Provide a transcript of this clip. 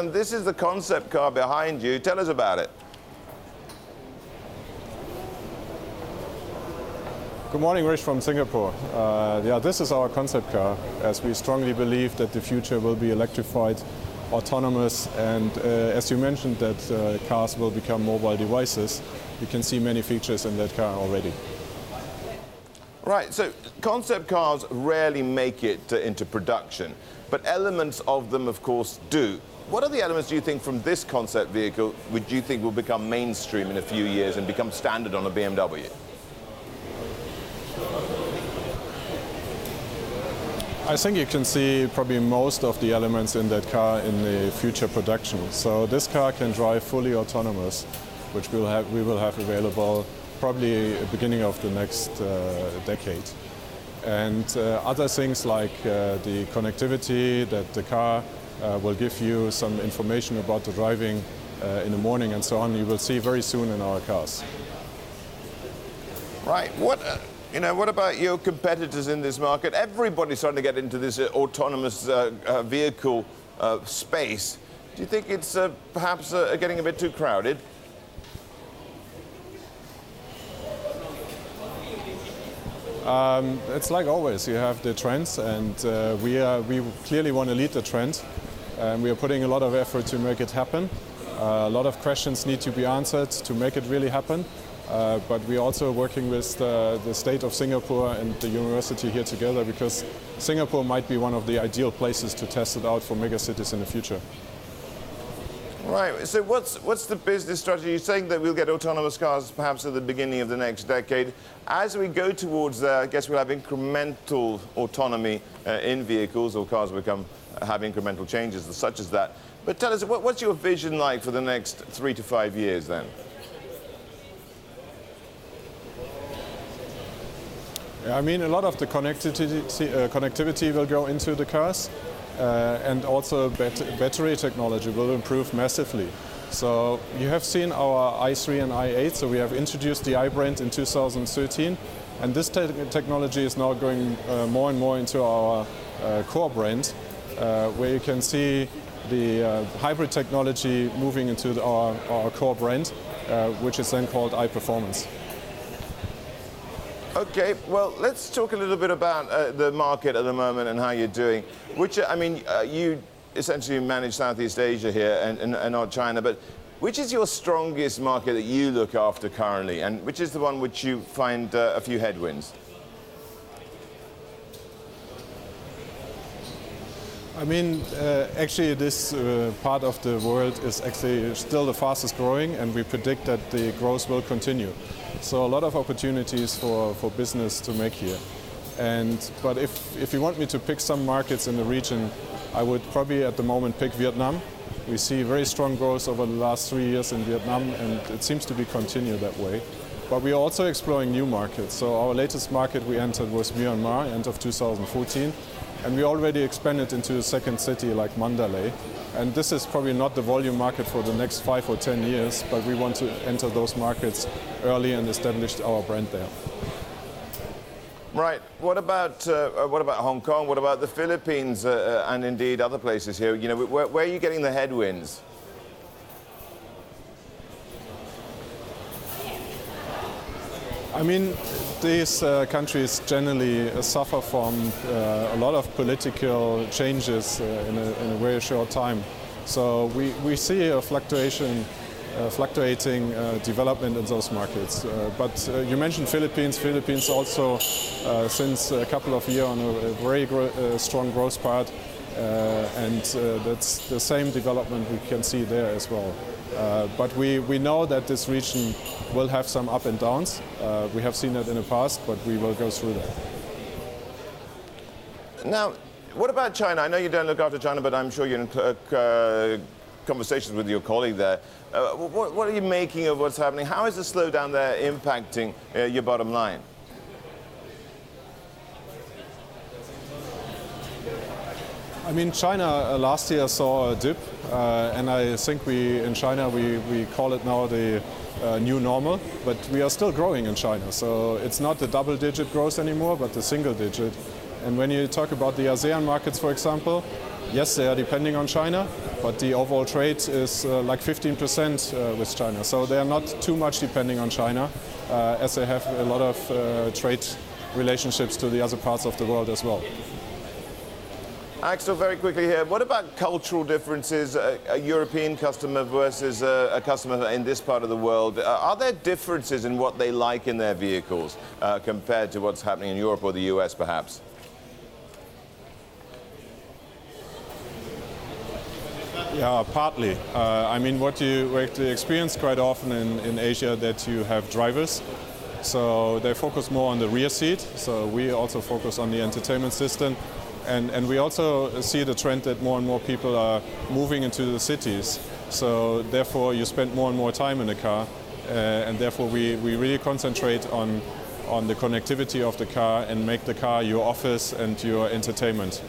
And this is the concept car behind you. Tell us about it. Good morning, Rish from Singapore. This is our concept car, as we strongly believe that the future will be electrified, autonomous, and as you mentioned, that cars will become mobile devices. You can see many features in that car already. Right, so concept cars rarely make it into production, but elements of them, of course, do. What are the elements, do you think, from this concept vehicle which you think will become mainstream in a few years and become standard on a BMW? I think you can see probably most of the elements in that car in the future production. So this car can drive fully autonomous, which we will have available probably at the beginning of the next decade. And other things like the connectivity, that the car will give you some information about the driving in the morning and so on, you will see very soon in our cars. Right. What about your competitors in this market? Everybody's starting to get into this autonomous vehicle space. Do you think it's perhaps getting a bit too crowded? It's like always, you have the trends, and we clearly want to lead the trend. We are putting a lot of effort to make it happen. A lot of questions need to be answered to make it really happen. But we're also working with the state of Singapore and the university here together, because Singapore might be one of the ideal places to test it out for megacities in the future. Right, so what's the business strategy? You're saying that we'll get autonomous cars perhaps at the beginning of the next decade. As we go towards there, I guess we'll have incremental autonomy in vehicles, or cars will have incremental changes such as that. But tell us, what's your vision like for the next 3 to 5 years then? I mean, a lot of the connectivity will go into the cars, and also battery technology will improve massively. So you have seen our i3 and i8, so we have introduced the i brand in 2013, and this technology is now going more and more into our core brand, where you can see the hybrid technology moving into our core brand, which is then called iPerformance. Okay, well, let's talk a little bit about the market at the moment and how you're doing. You essentially manage Southeast Asia here and not China, but which is your strongest market that you look after currently, and which is the one which you find a few headwinds? Actually, this part of the world is actually still the fastest growing, and we predict that the growth will continue. So a lot of opportunities for business to make here. But if you want me to pick some markets in the region, I would probably at the moment pick Vietnam. We see very strong growth over the last 3 years in Vietnam, and it seems to be continued that way. But we are also exploring new markets. So our latest market we entered was Myanmar, end of 2014. And we already expanded into a second city like Mandalay. And this is probably not the volume market for the next 5 or 10 years, but we want to enter those markets early and establish our brand there. Right. What about Hong Kong? What about the Philippines and indeed other places here? Where are you getting the headwinds? These countries generally suffer from a lot of political changes in a very short time. So we see a fluctuating development in those markets. But you mentioned Philippines. Philippines also, since a couple of years, on a very strong growth path. And that's the same development we can see there as well. But we know that this region will have some up and downs. We have seen that in the past, but we will go through that. Now, what about China? I know you don't look after China, but I'm sure you're in conversations with your colleague there. What are you making of what's happening? How is the slowdown there impacting your bottom line? China last year saw a dip, and I think in China we call it now the new normal, but we are still growing in China. So it's not the double-digit growth anymore, but the single-digit. And when you talk about the ASEAN markets, for example, Yes, they are depending on China, but the overall trade is like 15% with China. So they are not too much depending on China, as they have a lot of trade relationships to the other parts of the world as well. Axel, very quickly here, what about cultural differences, a European customer versus a customer in this part of the world? Are there differences in what they like in their vehicles compared to what's happening in Europe or the US, perhaps? Yeah, partly. I mean, what you experience quite often in Asia, that you have drivers. So they focus more on the rear seat. So we also focus on the entertainment system. And we also see the trend that more and more people are moving into the cities. So therefore you spend more and more time in the car. And therefore we really concentrate on the connectivity of the car and make the car your office and your entertainment.